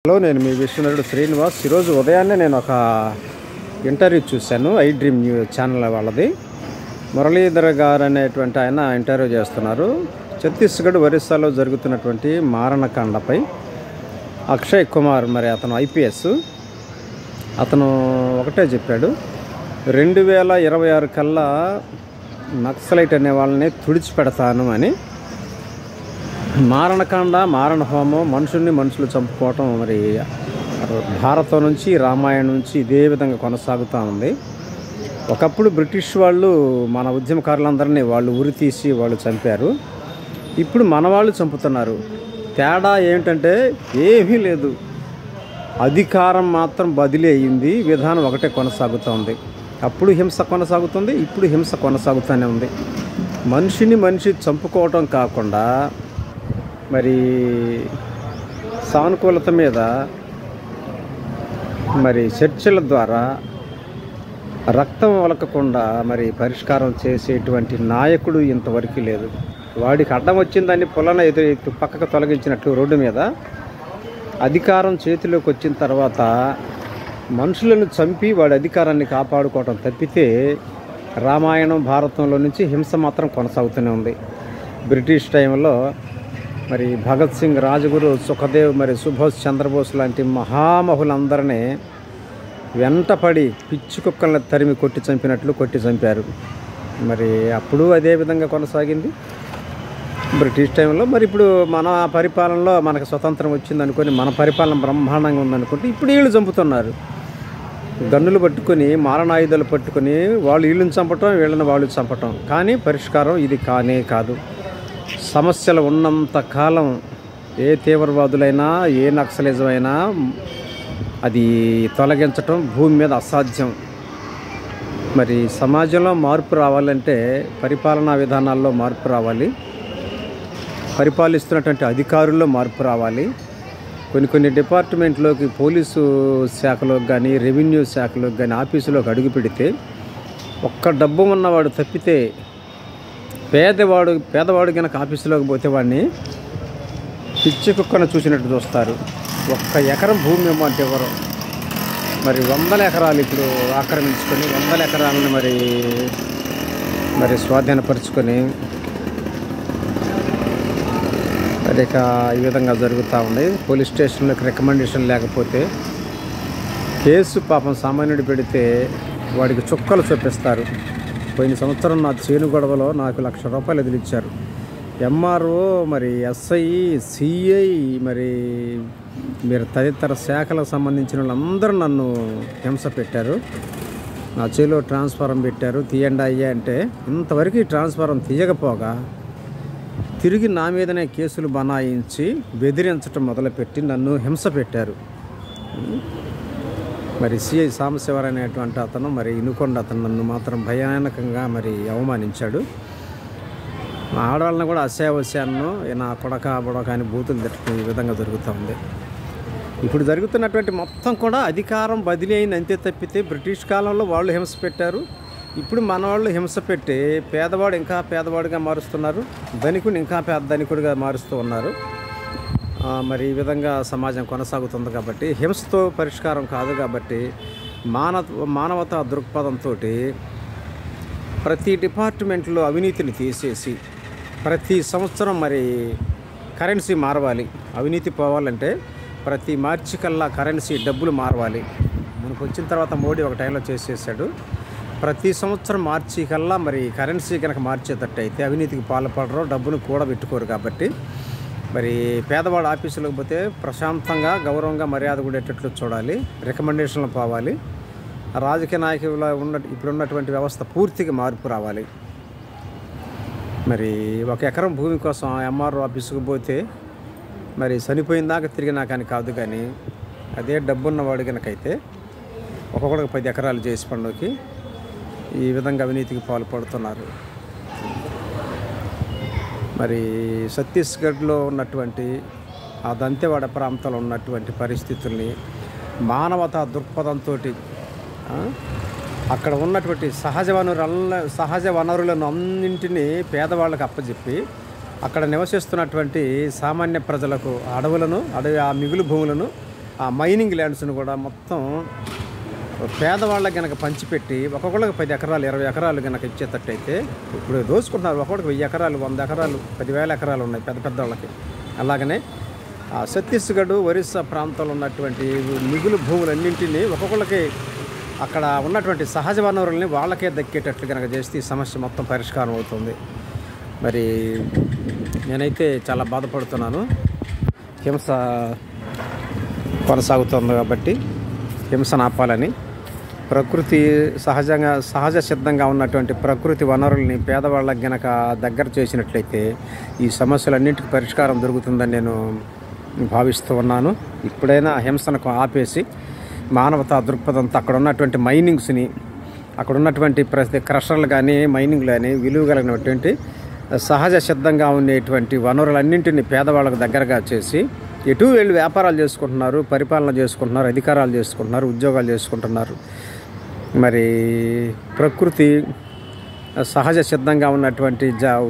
Hello, నేను మీ విశ్వనరుడు శ్రీనివాస్. ఈరోజు ఉదయాన్నే నేను ఒక ఇంటర్వ్యూ చూశాను. ఐ డ్రీమ్ న్యూస్ ఛానల్ వాళ్ళది. మురళీధర్ గారు అనేటువంటి ఆయన ఇంటర్వ్యూ చేస్తున్నారు. ఛత్తీస్గఢ్ ఒరిస్సాలో జరుగుతున్నటువంటి మారణకాండపై అక్షయ్ కుమార్, మరి అతను ఐపీఎస్, అతను ఒకటే చెప్పాడు, 2026 కల్లా నక్సలైట్ అనే వాళ్ళని తుడిచిపెడతాను అని. మారణకాండ, మారణ హోమం, మనుషులు చంపుకోవటం మరి భారతం నుంచి, రామాయణం నుంచి ఇదే విధంగా కొనసాగుతూ ఉంది. ఒకప్పుడు బ్రిటిష్ వాళ్ళు మన ఉద్యమకారులందరినీ వాళ్ళు ఉరి తీసి వాళ్ళు చంపారు. ఇప్పుడు మన వాళ్ళు చంపుతున్నారు. తేడా ఏమిటంటే ఏమీ లేదు, అధికారం మాత్రం బదిలీ అయ్యింది, విధానం ఒకటే కొనసాగుతుంది. అప్పుడు హింస కొనసాగుతుంది, ఇప్పుడు హింస కొనసాగుతూనే ఉంది. మనిషి చంపుకోవటం కాకుండా మరి సానుకూలత మీద మరి చర్చల ద్వారా రక్తం ఒలకకుండా మరి పరిష్కారం చేసేటువంటి నాయకుడు ఇంతవరకు లేదు. వాడికి అడ్డం వచ్చిందని పొలన ఎదురు పక్కకు తొలగించినట్లు రోడ్డు మీద అధికారం చేతిలోకి వచ్చిన తర్వాత మనుషులను చంపి వాడి అధికారాన్ని కాపాడుకోవటం తప్పితే రామాయణం, భారతంలో నుంచి హింస మాత్రం కొనసాగుతూనే ఉంది. బ్రిటిష్ టైంలో మరి భగత్ సింగ్, రాజగురు, సుఖదేవ్, మరి సుభాష్ చంద్రబోస్ లాంటి మహామహులందరినీ వెంటపడి పిచ్చి కుక్కలను తరిమి కొట్టి చంపారు. మరి అప్పుడు అదే విధంగా కొనసాగింది బ్రిటిష్ టైంలో. మరి ఇప్పుడు మన పరిపాలనలో మనకు స్వతంత్రం వచ్చిందనుకొని, మన పరిపాలన బ్రహ్మాండంగా ఉందనుకుంటే ఇప్పుడు వీళ్ళు చంపుతున్నారు. గన్నులు పట్టుకొని, మారణాయుధాలు పట్టుకొని వాళ్ళు వీళ్ళని చంపటం, వీళ్ళని వాళ్ళు చంపటం. కానీ పరిష్కారం ఇది కానే కాదు. సమస్యలు ఉన్నంత కాలం ఏ తీవ్రవాదులైనా, ఏ నక్సలిజం అయినా అది తొలగించటం భూమి మీద అసాధ్యం. మరి సమాజంలో మార్పు రావాలంటే పరిపాలనా విధానాల్లో మార్పు రావాలి, పరిపాలిస్తున్నటువంటి అధికారుల్లో మార్పు రావాలి. కొన్ని డిపార్ట్మెంట్లోకి, పోలీసు శాఖలోకి కానీ, రెవెన్యూ శాఖలోకి కానీ, ఆఫీసులోకి అడుగు పెడితే ఒక్క డబ్బు ఉన్నవాడు తప్పితే పేదవాడు కనుక ఆఫీసులోకి పోతే వాడిని పిచ్చి కుక్కను చూసినట్టు చూస్తారు. 1 ఎకరం భూమి ఇవ్వమంటే ఎవరు? మరి 100 ఎకరాలు ఇప్పుడు ఆక్రమించుకొని, 100 ఎకరాలను మరి స్వాధీనపరుచుకొని మరి ఇక ఈ విధంగా జరుగుతూ ఉంది. పోలీస్ స్టేషన్లకు రికమెండేషన్ లేకపోతే కేసు పాపం సామాన్యుడు పెడితే వాడికి చుక్కలు చూపిస్తారు. పోయిన సంవత్సరం నా చేను గొడవలో నాకు ₹1,00,000 ఎదిలిచ్చారు. ఎంఆర్ఓ, మరి ఎస్ఐ, సిఐ, మరి మీరు తదితర శాఖలకు సంబంధించిన వాళ్ళందరూ నన్ను హింస పెట్టారు. నా చేలో ట్రాన్స్ఫారం పెట్టారు, తీయండి అయ్యా అంటే ఇంతవరకు ఈ ట్రాన్స్ఫారం తీయకపోగా తిరిగి నా మీదనే కేసులు బనాయించి బెదిరించడం మొదలుపెట్టి నన్ను హింస పెట్టారు. మరి సిఐ సాంబశివరావు అనేటువంటి అతను, మరి ఇనుకొండ అతను నన్ను మాత్రం భయానకంగా మరి అవమానించాడు. మా ఆడవాళ్ళని కూడా అశావశాన్ని నా కొడక బుడక అని బూతులు తిట్టుకునే విధంగా జరుగుతుంది. ఇప్పుడు జరుగుతున్నటువంటి మొత్తం కూడా అధికారం బదిలీ అయింది అంతే తప్పితే బ్రిటిష్ కాలంలో వాళ్ళు హింస పెట్టారు, ఇప్పుడు మన వాళ్ళు హింస పెట్టి పేదవాడు ఇంకా పేదవాడిగా మారుస్తున్నారు, ధనికుడు ఇంకా ధనికుడిగా మారుస్తూ ఉన్నారు. మరి ఈ విధంగా సమాజం కొనసాగుతుంది. కాబట్టి హింసతో పరిష్కారం కాదు. కాబట్టి మానవతా దృక్పథంతో ప్రతి డిపార్ట్మెంట్లో అవినీతిని తీసేసి ప్రతి సంవత్సరం మరి కరెన్సీ మారవాలి. అవినీతి పోవాలంటే ప్రతి మార్చి కల్లా కరెన్సీ డబ్బులు మారవాలి. మనకు వచ్చిన తర్వాత మోడీ ఒక టైంలో చేసేసాడు. ప్రతి సంవత్సరం మార్చి కల్లా మరి కరెన్సీ కనుక మార్చేటట్టు అయితే అవినీతికి పాల్పడరు, డబ్బును కూడా పెట్టుకోరు. కాబట్టి మరి పేదవాడు ఆఫీసులకు పోతే ప్రశాంతంగా, గౌరవంగా, మర్యాద ఉండేటట్లు చూడాలి. రికమెండేషన్లు పోవాలి. రాజకీయ నాయకుల ఇప్పుడున్నటువంటి వ్యవస్థ పూర్తిగా మార్పు రావాలి. మరి 1 ఎకరం భూమి కోసం ఎంఆర్ఓ ఆఫీసుకు పోతే మరి చనిపోయిన దాకా తిరిగినా కానీ కాదు. కానీ అదే డబ్బున్నవాడు కనుకైతే ఒక్కొక్కడికి 10 ఎకరాలు చేసి పండుగకి ఈ విధంగా అవినీతికి పాల్పడుతున్నారు. మరి ఛత్తీస్గఢ్లో ఉన్నటువంటి ఆ దంతెవాడ ప్రాంతంలో ఉన్నటువంటి పరిస్థితుల్ని మానవతా దృక్పథంతో అక్కడ ఉన్నటువంటి సహజ వనరులను అన్నింటినీ పేదవాళ్ళకు అప్పచెప్పి అక్కడ నివసిస్తున్నటువంటి సామాన్య ప్రజలకు ఆ మిగులు భూములను ఆ మైనింగ్ ల్యాండ్స్ని కూడా మొత్తం పేదవాళ్ళకి కనుక పంచిపెట్టి ఒక్కొక్కళ్ళకి 10 ఎకరాలు 20 ఎకరాలు కనుక ఇచ్చేటట్టయితే, ఇప్పుడు దోచుకుంటున్నారు ఒక్కొక్కడికి 1000 ఎకరాలు 100 ఎకరాలు 10,000 ఎకరాలు ఉన్నాయి పెద్ద వాళ్ళకి. అలాగనే ఛత్తీస్గఢ్ ఒరిస్సా ప్రాంతంలో ఉన్నటువంటి మిగులు భూములన్నింటినీ ఒక్కొక్కళ్ళకి అక్కడ ఉన్నటువంటి సహజ వనరుల్ని వాళ్ళకే దక్కేటట్లు కనుక చేస్తే ఈ సమస్య మొత్తం పరిష్కారం అవుతుంది. మరి నేనైతే చాలా బాధపడుతున్నాను. హింస కొనసాగుతుంది కాబట్టి హింసను ఆపాలని, ప్రకృతి సహజ సిద్ధంగా ఉన్నటువంటి ప్రకృతి వనరుల్ని పేదవాళ్ళకి గనక దగ్గర చేసినట్లయితే ఈ సమస్యలన్నింటికి పరిష్కారం దొరుకుతుందని నేను భావిస్తూ ఉన్నాను. ఇప్పుడైనా హింసను ఆపేసి మానవతా దృక్పథంతో అక్కడ ఉన్నటువంటి మైనింగ్స్ని, అక్కడ ఉన్నటువంటి ప్రతి క్రషర్లు కానీ మైనింగ్లు కానీ విలువ కలిగినటువంటి సహజ సిద్ధంగా ఉండేటువంటి వనరులన్నింటినీ పేదవాళ్ళకు దగ్గరగా చేసి, ఎటు వెళ్ళి వ్యాపారాలు చేసుకుంటున్నారు, పరిపాలన చేసుకుంటున్నారు, అధికారాలు చేసుకుంటున్నారు, ఉద్యోగాలు చేసుకుంటున్నారు. మరి ప్రకృతి సహజ సిద్ధంగా ఉన్నటువంటి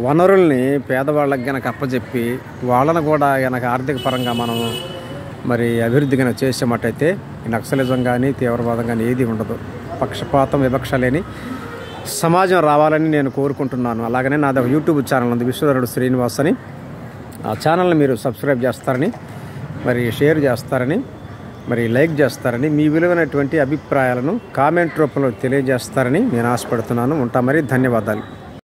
వనరుల్ని పేదవాళ్ళకి గనక అప్పచెప్పి వాళ్ళను కూడా గనక ఆర్థిక పరంగా మనం మరి అభివృద్ధి కనుక చేసేమట్టయితే నక్సలిజం కానీ తీవ్రవాదం కానీ ఏది ఉండదు. పక్షపాతం వివక్ష లేని సమాజం రావాలని నేను కోరుకుంటున్నాను. అలాగనే నాది ఒక యూట్యూబ్ ఛానల్ ఉంది, విశ్వధరుడు శ్రీనివాస్ అని. ఆ ఛానల్ని మీరు సబ్స్క్రైబ్ చేస్తారని, మరి షేర్ చేస్తారని, మరి లైక్ చేస్తారని, మీ విలువైనటువంటి అభిప్రాయాలను కామెంట్ రూపంలో తెలియజేస్తారని నేను ఆశపడుతున్నాను. ఉంటా మరి. ధన్యవాదాలు.